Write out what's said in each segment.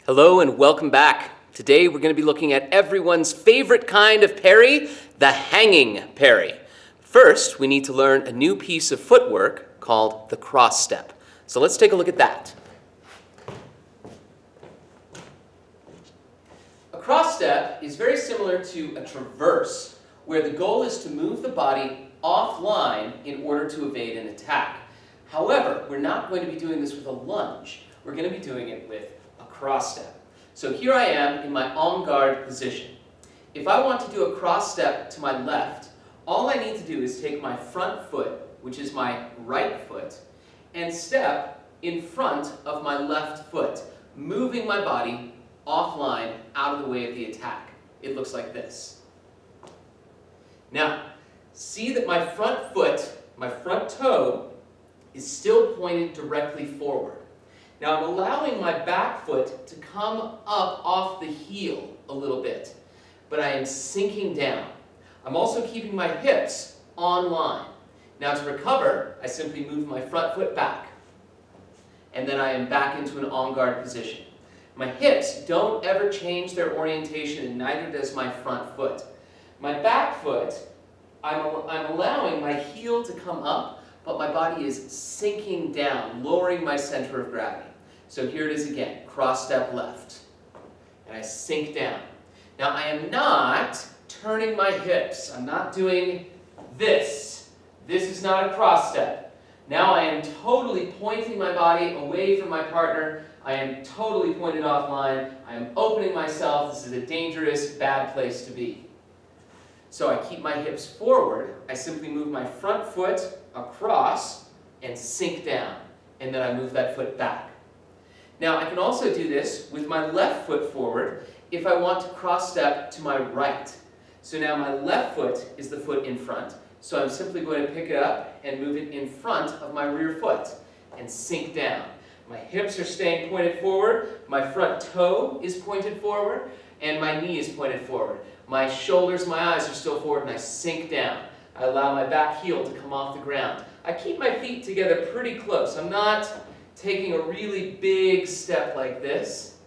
Hello and welcome back. Today we're going to be looking at everyone's favorite kind of parry, the hanging parry. First, we need to learn a new piece of footwork called the cross step. So let's take a look at that. A cross step is very similar to a traverse, where the goal is to move the body offline in order to evade an attack. However, we're not going to be doing this with a lunge. We're going to be doing it with a cross step. So here I am in my en garde position. If I want to do a cross step to my left, all I need to do is take my front foot, which is my right foot, and step in front of my left foot, moving my body offline out of the way of the attack. It looks like this. Now, see that my front foot, my front toe, is still pointed directly forward. Now I'm allowing my back foot to come up off the heel a little bit, but I am sinking down. I'm also keeping my hips on line. Now to recover, I simply move my front foot back, and then I am back into an en garde position. My hips don't ever change their orientation, and neither does my front foot. My back foot, I'm allowing my heel to come up, but my body is sinking down, lowering my center of gravity. So here it is again, cross step left, and I sink down. Now I am not turning my hips. I'm not doing this. This is not a cross step. Now I am totally pointing my body away from my partner. I am totally pointed offline. I am opening myself. This is a dangerous, bad place to be. So I keep my hips forward. I simply move my front foot across and sink down, and then I move that foot back. Now I can also do this with my left foot forward if I want to cross step to my right. So now my left foot is the foot in front, so I'm simply going to pick it up and move it in front of my rear foot and sink down. My hips are staying pointed forward, my front toe is pointed forward, and my knee is pointed forward. My shoulders, my eyes are still forward, and I sink down. I allow my back heel to come off the ground. I keep my feet together pretty close. I'm not taking a really big step like this,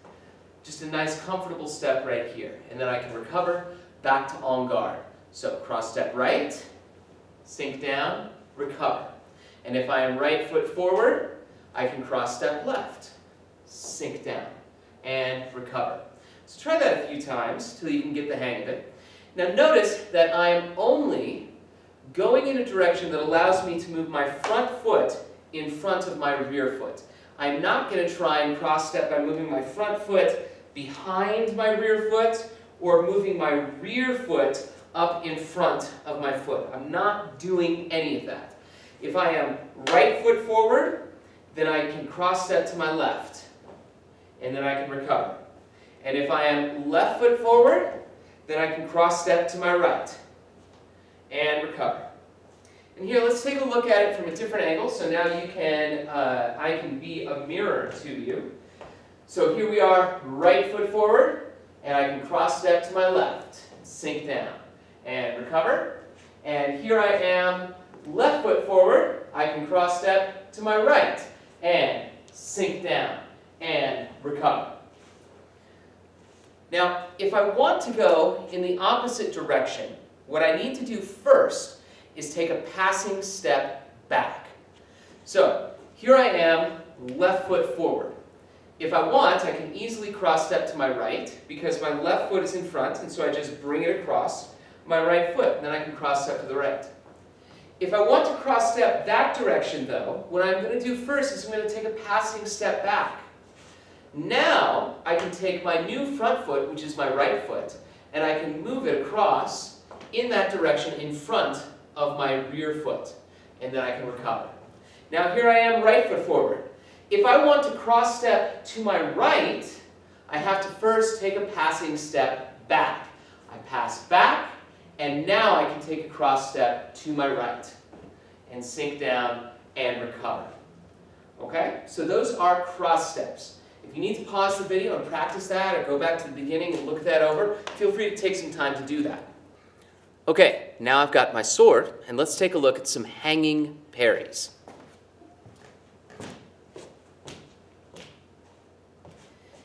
just a nice comfortable step right here. And then I can recover back to en garde. So cross step right, sink down, recover. And if I am right foot forward, I can cross step left, sink down, and recover. So try that a few times till you can get the hang of it. Now notice that I am only going in a direction that allows me to move my front foot in front of my rear foot. I'm not going to try and cross step by moving my front foot behind my rear foot or moving my rear foot up in front of my foot. I'm not doing any of that. If I am right foot forward, then I can cross step to my left, and then I can recover. And if I am left foot forward, then I can cross step to my right and recover. And here, let's take a look at it from a different angle. So now you can, I can be a mirror to you. So here we are, right foot forward, and I can cross step to my left, sink down, and recover. And here I am, left foot forward, I can cross step to my right, and sink down, and recover. Now, if I want to go in the opposite direction, what I need to do first is take a passing step back. So here I am, left foot forward. If I want, I can easily cross step to my right because my left foot is in front, and so I just bring it across my right foot, and then I can cross step to the right. If I want to cross step that direction though, what I'm going to do first is I'm going to take a passing step back. Now I can take my new front foot, which is my right foot, and I can move it across in that direction in front of my rear foot, and then I can recover. Now here I am, right foot forward. If I want to cross step to my right, I have to first take a passing step back. I pass back, and now I can take a cross step to my right, and sink down and recover. Okay? So those are cross steps. If you need to pause the video and practice that, or go back to the beginning and look that over, feel free to take some time to do that. Okay, now I've got my sword, and let's take a look at some hanging parries.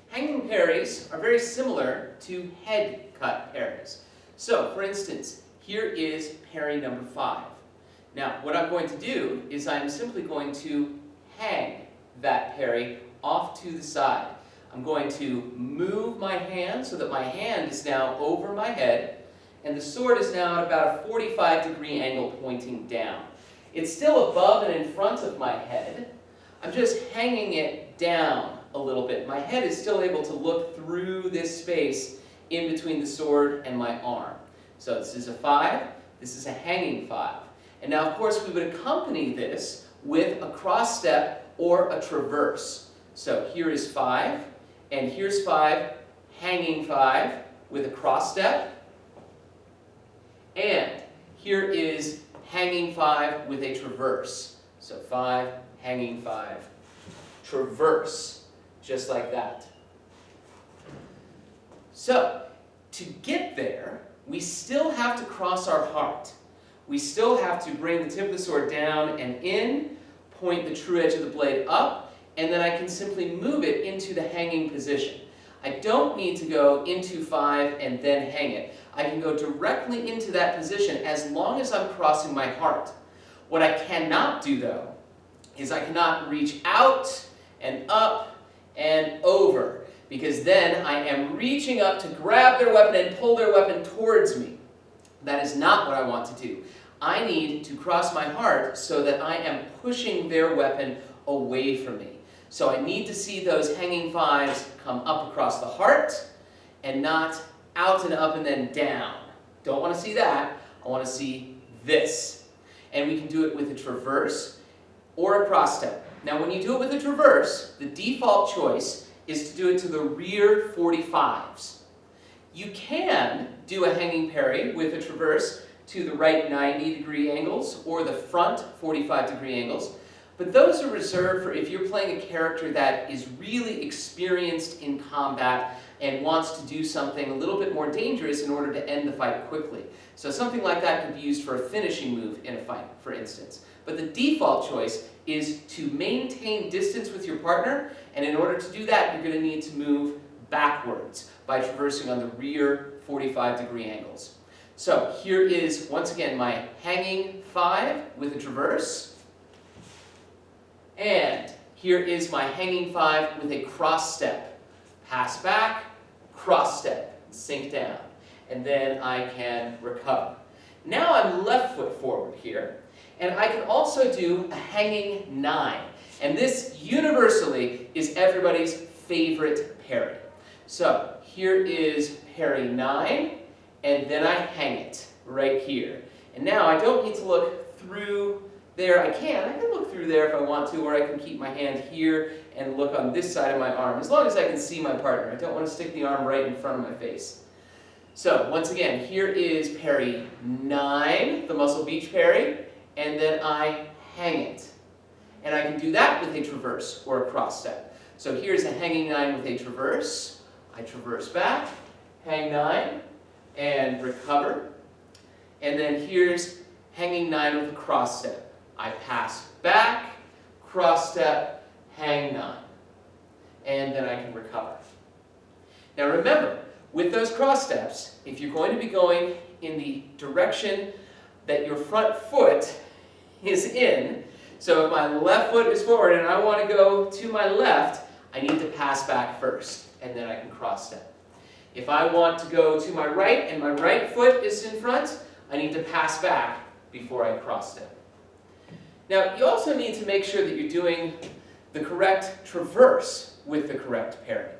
Hanging parries are very similar to head cut parries. So, for instance, here is parry number 5. Now, what I'm going to do is I'm simply going to hang that parry off to the side. I'm going to move my hand so that my hand is now over my head, and the sword is now at about a 45-degree angle pointing down. It's still above and in front of my head. I'm just hanging it down a little bit. My head is still able to look through this space in between the sword and my arm. So this is a 5, this is a hanging 5. And now, of course, we would accompany this with a cross step or a traverse. So here is 5, and here's 5, hanging 5 with a cross step. And here is hanging 5 with a traverse. So 5, hanging 5, traverse, just like that. So, to get there, we still have to cross our heart. We still have to bring the tip of the sword down and in, point the true edge of the blade up, and then I can simply move it into the hanging position. I don't need to go into 5 and then hang it. I can go directly into that position as long as I'm crossing my heart. What I cannot do, though, is I cannot reach out and up and over, because then I am reaching up to grab their weapon and pull their weapon towards me. That is not what I want to do. I need to cross my heart so that I am pushing their weapon away from me. So I need to see those hanging 5s come up across the heart and not out and up and then down. Don't want to see that. I want to see this. And we can do it with a traverse or a cross step. Now when you do it with a traverse, the default choice is to do it to the rear 45s. You can do a hanging parry with a traverse to the right 90-degree angles or the front 45-degree angles, but those are reserved for if you're playing a character that is really experienced in combat and wants to do something a little bit more dangerous in order to end the fight quickly. So something like that could be used for a finishing move in a fight, for instance. But the default choice is to maintain distance with your partner, and in order to do that, you're going to need to move backwards by traversing on the rear 45-degree angles. So here is, once again, my hanging 5 with a traverse. And here is my hanging 5 with a cross step. Pass back, cross step, sink down. And then I can recover. Now I'm left foot forward here. And I can also do a hanging 9. And this universally is everybody's favorite parry. So here is parry 9, and then I hang it right here. And now I don't need to look through there. I can look through there if I want to, or I can keep my hand here and look on this side of my arm, as long as I can see my partner. I don't want to stick the arm right in front of my face. So once again, here is parry 9, the muscle beach parry, and then I hang it. And I can do that with a traverse or a cross step. So here's a hanging 9 with a traverse. I traverse back, hang 9, and recover. And then here's hanging 9 with a cross step. I pass back, cross step, hang 9. And then I can recover. Now remember, with those cross steps, if you're going to be going in the direction that your front foot is in, so if my left foot is forward and I want to go to my left, I need to pass back first, and then I can cross step. If I want to go to my right and my right foot is in front, I need to pass back before I cross step. Now, you also need to make sure that you're doing the correct traverse with the correct parry.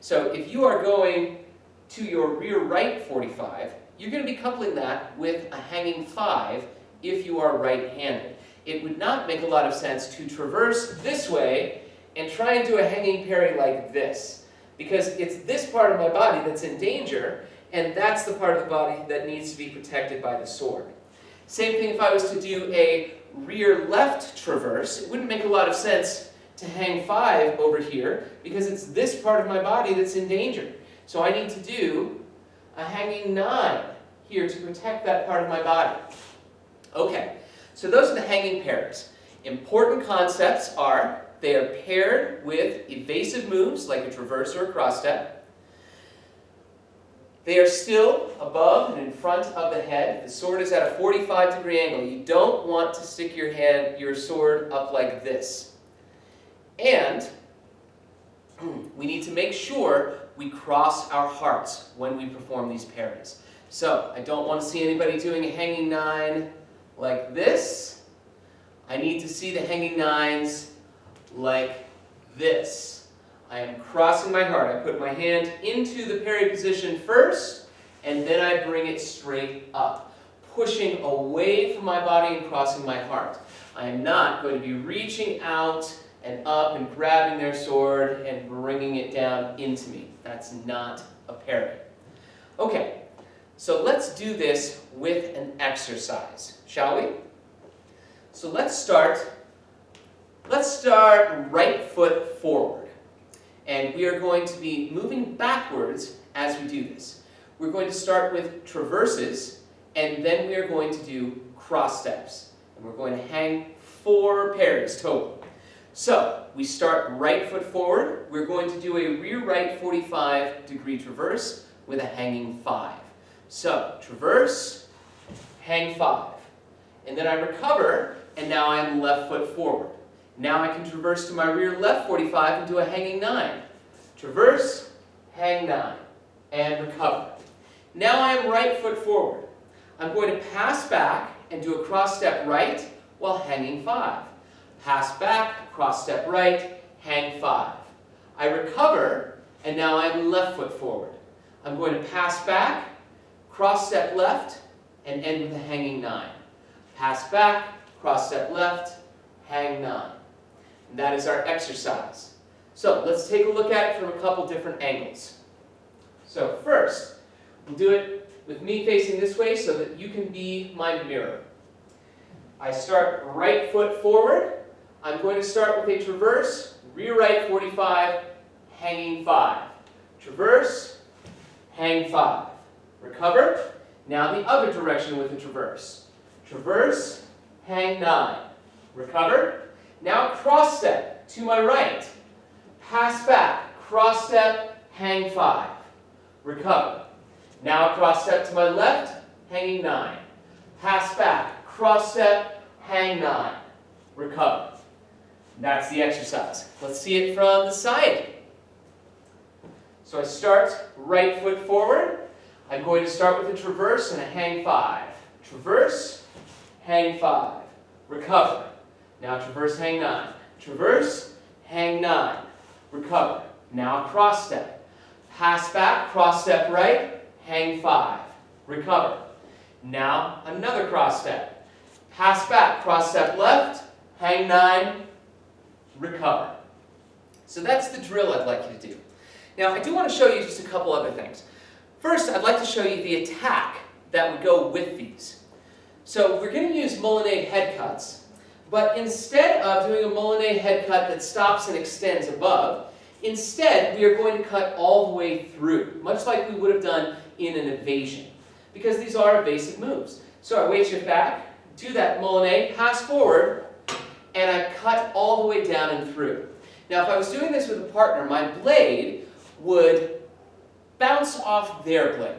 So if you are going to your rear right 45, you're going to be coupling that with a hanging 5 if you are right-handed. It would not make a lot of sense to traverse this way and try and do a hanging parry like this, because it's this part of my body that's in danger, and that's the part of the body that needs to be protected by the sword. Same thing if I was to do a rear left traverse. It wouldn't make a lot of sense to hang 5 over here, because it's this part of my body that's in danger. So I need to do a hanging 9 here to protect that part of my body. Okay, so those are the hanging parries. Important concepts are They are paired with evasive moves like a traverse or a cross step. They are still above and in front of the head. The sword is at a 45-degree angle. You don't want to stick your sword up like this. And we need to make sure we cross our hearts when we perform these parries. So I don't want to see anybody doing a hanging nine like this. I need to see the hanging nines like this. I am crossing my heart. I put my hand into the parry position first, and then I bring it straight up, pushing away from my body and crossing my heart. I am not going to be reaching out and up and grabbing their sword and bringing it down into me. That's not a parry. Okay, so let's do this with an exercise, shall we? So let's start right foot forward. And we are going to be moving backwards as we do this. We're going to start with traverses, and then we are going to do cross steps. And we're going to hang 4 parries total. So we start right foot forward. We're going to do a rear right 45-degree traverse with a hanging 5. So traverse, hang 5. And then I recover, and now I'm left foot forward. Now I can traverse to my rear left 45 and do a hanging 9. Traverse, hang 9, and recover. Now I am right foot forward. I'm going to pass back and do a cross step right while hanging 5. Pass back, cross step right, hang 5. I recover, and now I'm left foot forward. I'm going to pass back, cross step left, and end with a hanging 9. Pass back, cross step left, hang 9. And that is our exercise. So let's take a look at it from a couple different angles. So first, we'll do it with me facing this way so that you can be my mirror. I start right foot forward. I'm going to start with a traverse, rear right 45, hanging 5. Traverse, hang 5. Recover. Now the other direction with a traverse. Traverse, hang 9. Recover. Now cross step to my right. Pass back, cross step, hang 5. Recover. Now cross step to my left, hanging 9. Pass back, cross step, hang 9. Recover. That's the exercise. Let's see it from the side. So I start right foot forward. I'm going to start with a traverse and a hang 5. Traverse, hang 5. Recover. Now traverse, hang 9. Traverse, hang 9. Recover. Now cross step. Pass back, cross step right, hang 5. Recover. Now another cross step. Pass back, cross step left, hang 9. Recover. So that's the drill I'd like you to do. Now I do want to show you just a couple other things. First, I'd like to show you the attack that would go with these. So we're going to use Moulinet head cuts. But instead of doing a Moulinet head cut that stops and extends above, instead we are going to cut all the way through, much like we would have done in an evasion, because these are evasive moves. So I weight shift back, do that Moulinet, pass forward, and I cut all the way down and through. Now if I was doing this with a partner, my blade would bounce off their blade.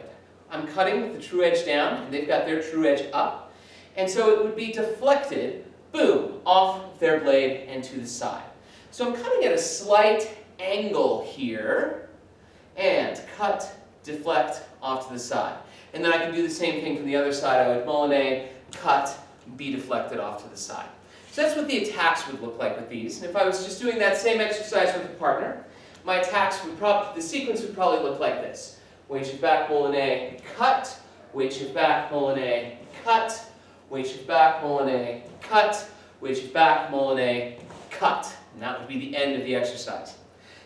I'm cutting with the true edge down, and they've got their true edge up, and so it would be deflected, boom, off their blade and to the side. So I'm cutting at a slight angle here, and cut, deflect, off to the side. And then I can do the same thing from the other side. I would Moulinet, cut, be deflected off to the side. So that's what the attacks would look like with these. And if I was just doing that same exercise with a partner, my attacks would the sequence would probably look like this. Weight shift back, Moulinet, cut, weight shift back, Moulinet, cut, weight shift back, Moulinet, cut, weight shift back, Moulinet, cut. And that would be the end of the exercise.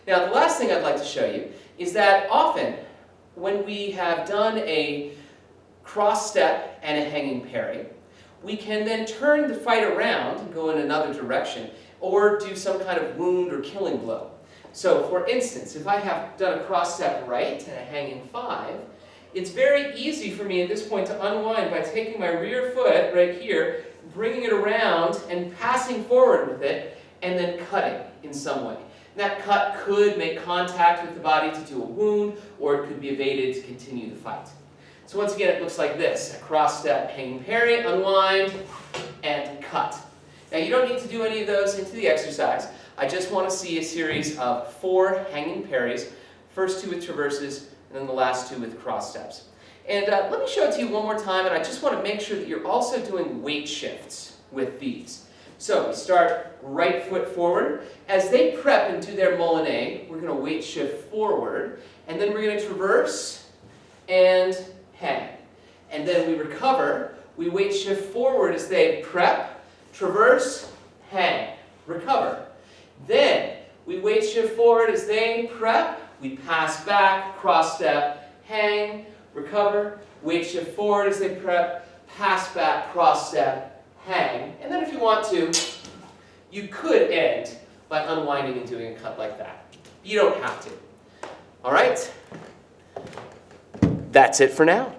Now the last thing I'd like to show you is that often when we have done a cross step and a hanging parry, we can then turn the fight around and go in another direction or do some kind of wound or killing blow. So for instance, if I have done a cross step right and a hanging 5, it's very easy for me at this point to unwind by taking my rear foot right here, bringing it around and passing forward with it, and then cutting in some way. And that cut could make contact with the body to do a wound, or it could be evaded to continue the fight. So once again, it looks like this. A cross step, hanging parry, unwind, and cut. Now you don't need to do any of those into the exercise. I just want to see a series of 4 hanging parries, first 2 with traverses, and then the last 2 with cross steps. And let me show it to you one more time, and I just want to make sure that you're also doing weight shifts with these. So we start right foot forward. As they prep and do their Molinet, we're going to weight shift forward, and then we're going to traverse and hang. And then we recover. We weight shift forward as they prep, traverse, hang, recover. Then we weight shift forward as they prep. We pass back, cross step, hang, recover. Weight shift forward as they prep, pass back, cross step, hang. And then if you want to, you could end by unwinding and doing a cut like that. You don't have to. All right? That's it for now.